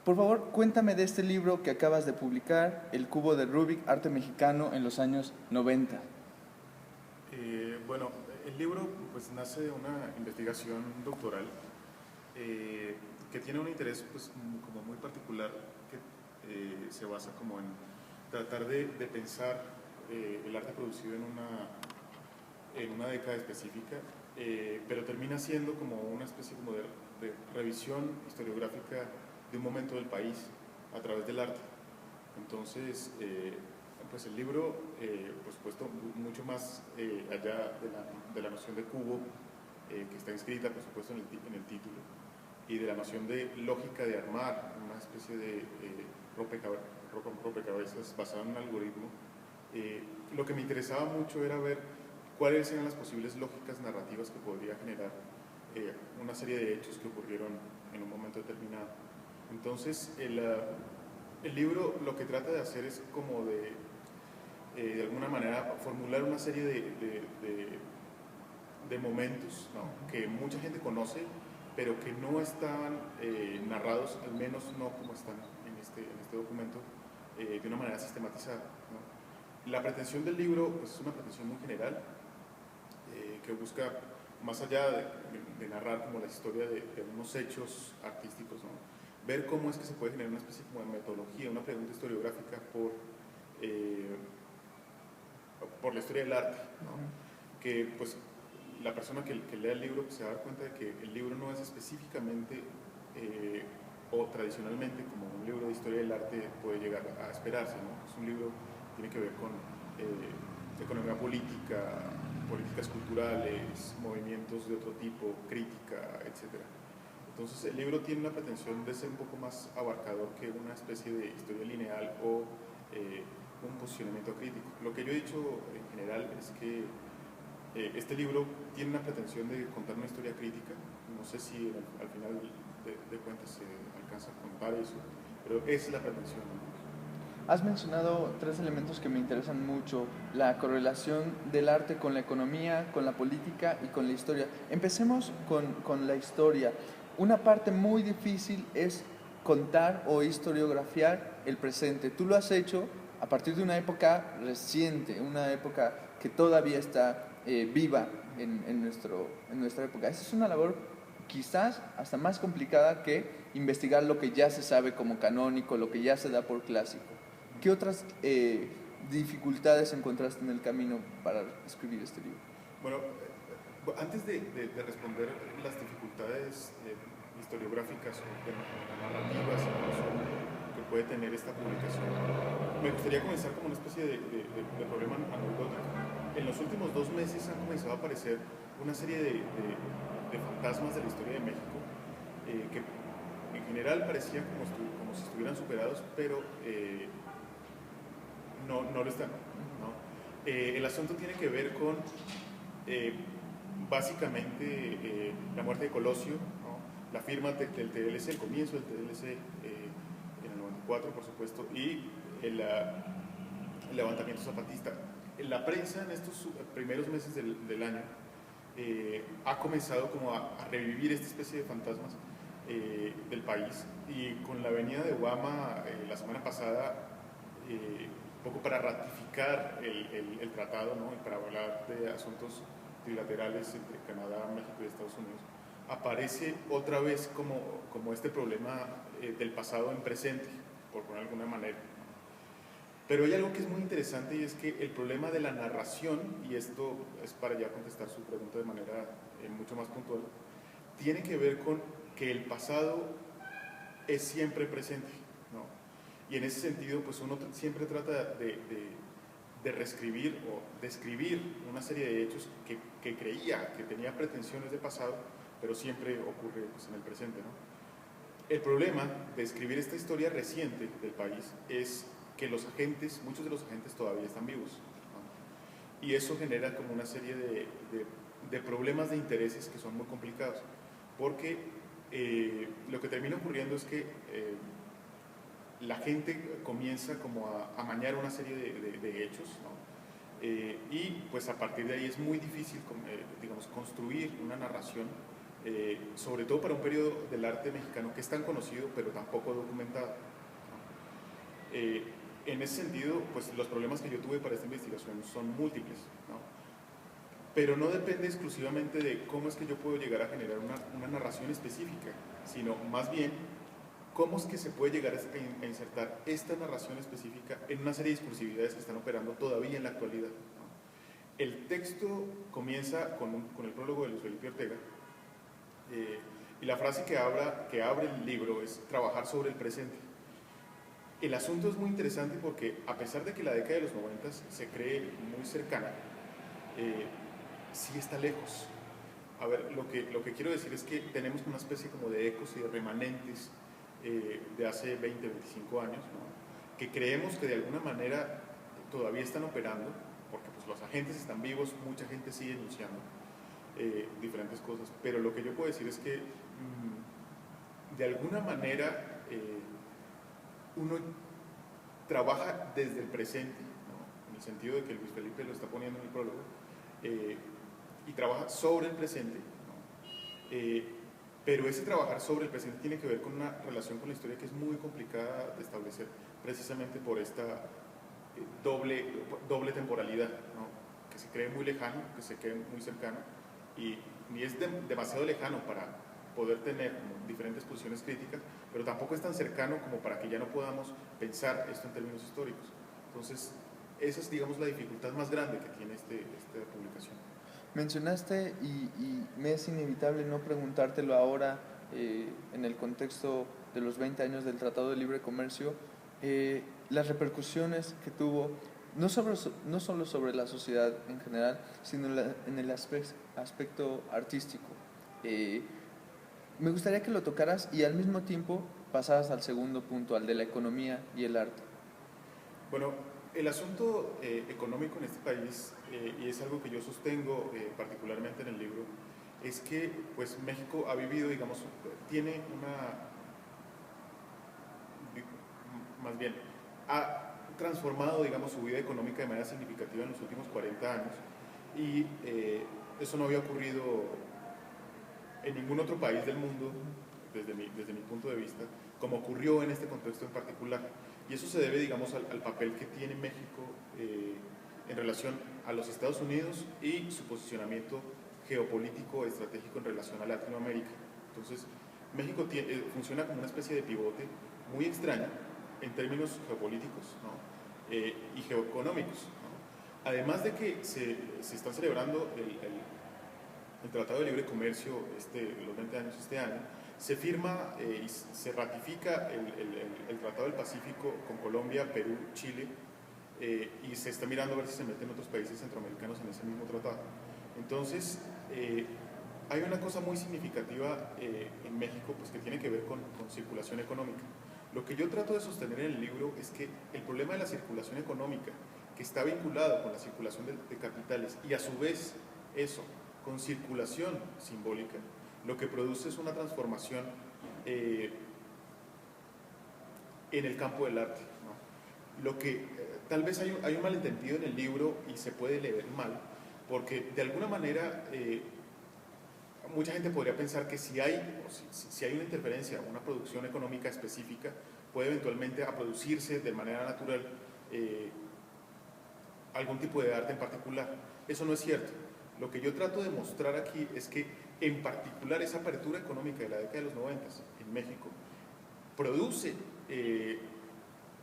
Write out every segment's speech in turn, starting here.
Por favor, cuéntame de este libro que acabas de publicar, El cubo de Rubik, arte mexicano en los años 90. Bueno, el libro pues nace de una investigación doctoral que tiene un interés pues como muy particular que se basa como en tratar de pensar el arte producido en una década específica, pero termina siendo como una especie como de revisión historiográfica de un momento del país a través del arte. Entonces, pues el libro, por supuesto, mucho más allá de la noción de cubo, que está inscrita, por supuesto, en el título, y de la noción de lógica de armar una especie de rompecabezas basado en un algoritmo. Lo que me interesaba mucho era ver cuáles eran las posibles lógicas narrativas que podría generar una serie de hechos que ocurrieron en un momento determinado. Entonces, el libro lo que trata de hacer es como de alguna manera formular una serie de momentos, ¿no?, que mucha gente conoce, pero que no están narrados, al menos no como están en este documento, de una manera sistematizada, ¿no? La pretensión del libro pues, es una pretensión muy general, que busca, más allá de narrar como la historia de unos hechos artísticos, ¿no?, ver cómo es que se puede generar una especie como de metodología, una pregunta historiográfica por la historia del arte, ¿no? Que pues la persona que lea el libro pues, se va a dar cuenta de que el libro no es específicamente o tradicionalmente como un libro de historia del arte puede llegar a esperarse, ¿no? Es un libro que tiene que ver con economía política, políticas culturales, movimientos de otro tipo, crítica, etc. Entonces el libro tiene una pretensión de ser un poco más abarcador que una especie de historia lineal o un posicionamiento crítico. Lo que yo he dicho en general es que este libro tiene una pretensión de contar una historia crítica. No sé si al final de cuentas se alcanza a contar eso, pero esa es la pretensión, ¿no? Has mencionado tres elementos que me interesan mucho: la correlación del arte con la economía, con la política y con la historia. Empecemos con la historia. Una parte muy difícil es contar o historiografiar el presente. Tú lo has hecho a partir de una época reciente, una época que todavía está viva en nuestra época. Esa es una labor quizás hasta más complicada que investigar lo que ya se sabe como canónico, lo que ya se da por clásico. ¿Qué otras dificultades encontraste en el camino para escribir este libro? Bueno, antes de responder las dificultades historiográficas o narrativas incluso que puede tener esta publicación, me gustaría comenzar como una especie de problema anecdótico. En los últimos 2 meses han comenzado a aparecer una serie de fantasmas de la historia de México que en general parecían como si estuvieran superados, pero no lo están, ¿no? El asunto tiene que ver con básicamente la muerte de Colosio, ¿no?, la firma del TLC, el comienzo del TLC en el 94, por supuesto, y el levantamiento zapatista. La prensa en estos primeros meses del año ha comenzado como a revivir esta especie de fantasmas del país, y con la venida de Obama la semana pasada, un poco para ratificar el tratado, ¿no?, y para hablar de asuntos trilaterales entre Canadá, México y Estados Unidos, aparece otra vez como este problema del pasado en presente, por poner de alguna manera. Pero hay algo que es muy interesante, y es que el problema de la narración, y esto es para ya contestar su pregunta de manera mucho más puntual, tiene que ver con que el pasado es siempre presente, ¿no? Y en ese sentido, pues uno siempre trata de reescribir o describir una serie de hechos que creía que tenía pretensiones de pasado, pero siempre ocurre pues, en el presente, ¿no? El problema de escribir esta historia reciente del país es que muchos de los agentes todavía están vivos, ¿no? Y eso genera como una serie de problemas de intereses que son muy complicados, porque lo que termina ocurriendo es que la gente comienza como a amañar una serie de hechos, ¿no? Y pues a partir de ahí es muy difícil, digamos, construir una narración sobre todo para un periodo del arte mexicano que es tan conocido pero tan poco documentado, ¿no? En ese sentido, pues los problemas que yo tuve para esta investigación son múltiples, ¿no? Pero no depende exclusivamente de cómo es que yo puedo llegar a generar una narración específica, sino más bien cómo es que se puede llegar a insertar esta narración específica en una serie de discursividades que están operando todavía en la actualidad, ¿no? El texto comienza con el prólogo de Luis Felipe Ortega, y la frase que abre el libro es trabajar sobre el presente. El asunto es muy interesante porque a pesar de que la década de los 90 se cree muy cercana, sí está lejos. A ver, lo que quiero decir es que tenemos una especie como de ecos y de remanentes de hace 20, 25 años, ¿no? Que creemos que de alguna manera todavía están operando, porque pues, los agentes están vivos, mucha gente sigue denunciando diferentes cosas, pero lo que yo puedo decir es que de alguna manera uno trabaja desde el presente, ¿no? En el sentido de que Luis Felipe lo está poniendo en el prólogo, y trabaja sobre el presente, ¿no? Pero ese trabajar sobre el presente tiene que ver con una relación con la historia que es muy complicada de establecer, precisamente por esta doble temporalidad, ¿no? Que se cree muy lejano, que se cree muy cercano, y ni es demasiado lejano para poder tener diferentes posiciones críticas, pero tampoco es tan cercano como para que ya no podamos pensar esto en términos históricos. Entonces, esa es, digamos, la dificultad más grande que tiene esta publicación. Mencionaste, y me es inevitable no preguntártelo ahora, en el contexto de los 20 años del Tratado de Libre Comercio, las repercusiones que tuvo, no solo sobre la sociedad en general, sino en el aspecto artístico. Me gustaría que lo tocaras y al mismo tiempo pasaras al segundo punto, al de la economía y el arte. Bueno, el asunto económico en este país, y es algo que yo sostengo particularmente en el libro, es que pues México ha vivido, digamos, tiene más bien, ha transformado, digamos, su vida económica de manera significativa en los últimos 40 años, y eso no había ocurrido en ningún otro país del mundo, desde mi punto de vista, como ocurrió en este contexto en particular. Y eso se debe, digamos, al papel que tiene México en relación a los Estados Unidos y su posicionamiento geopolítico estratégico en relación a Latinoamérica. Entonces, México funciona como una especie de pivote muy extraño en términos geopolíticos, ¿no? Y geoeconómicos, ¿no? Además de que se está celebrando el Tratado de Libre Comercio, los 20 años este año, se firma y se ratifica el Tratado del Pacífico con Colombia, Perú, Chile, y se está mirando a ver si se meten otros países centroamericanos en ese mismo tratado. Entonces, hay una cosa muy significativa en México, pues, que tiene que ver con circulación económica. Lo que yo trato de sostener en el libro es que el problema de la circulación económica, que está vinculado con la circulación de capitales, y a su vez eso, con circulación simbólica, lo que produce es una transformación en el campo del arte, ¿no? Lo que tal vez hay un malentendido en el libro y se puede leer mal, porque de alguna manera mucha gente podría pensar que si hay una interferencia, una producción económica específica, puede eventualmente a producirse de manera natural algún tipo de arte en particular. Eso no es cierto. Lo que yo trato de mostrar aquí es que, en particular, esa apertura económica de la década de los 90 en México produce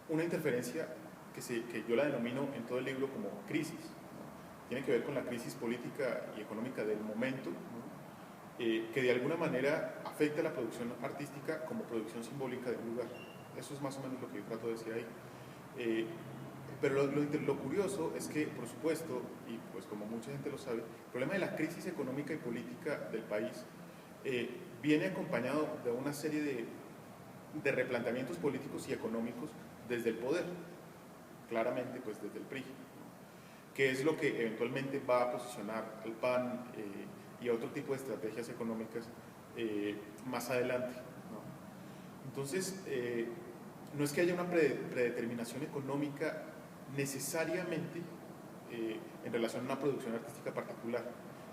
una interferencia que yo la denomino en todo el libro como crisis, ¿no? Tiene que ver con la crisis política y económica del momento, ¿no? Que de alguna manera afecta la producción artística como producción simbólica de un lugar. Eso es más o menos lo que yo trato de decir ahí. Pero lo curioso es que, por supuesto, y pues como mucha gente lo sabe, el problema de la crisis económica y política del país viene acompañado de una serie de replanteamientos políticos y económicos desde el poder, claramente pues desde el PRI, ¿no? Que es lo que eventualmente va a posicionar al PAN y a otro tipo de estrategias económicas más adelante, ¿no? Entonces, no es que haya una predeterminación económica necesariamente en relación a una producción artística particular,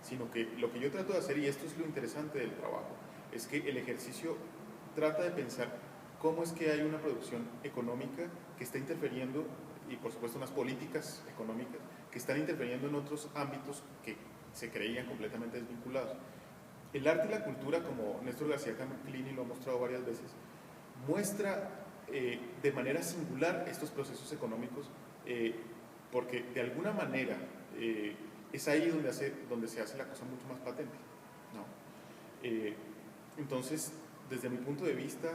sino que lo que yo trato de hacer, y esto es lo interesante del trabajo, es que el ejercicio trata de pensar cómo es que hay una producción económica que está interfiriendo, y por supuesto unas políticas económicas que están interfiriendo en otros ámbitos que se creían completamente desvinculados. El arte y la cultura, como Néstor García Campilini lo ha mostrado varias veces, muestra de manera singular estos procesos económicos, porque de alguna manera es ahí donde se hace la cosa mucho más patente, ¿no? Entonces, desde mi punto de vista,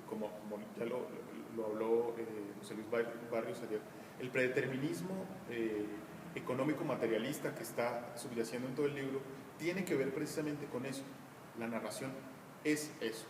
como ya lo habló José Luis Barrios ayer, el predeterminismo económico materialista que está subyaciendo en todo el libro tiene que ver precisamente con eso. La narración es eso.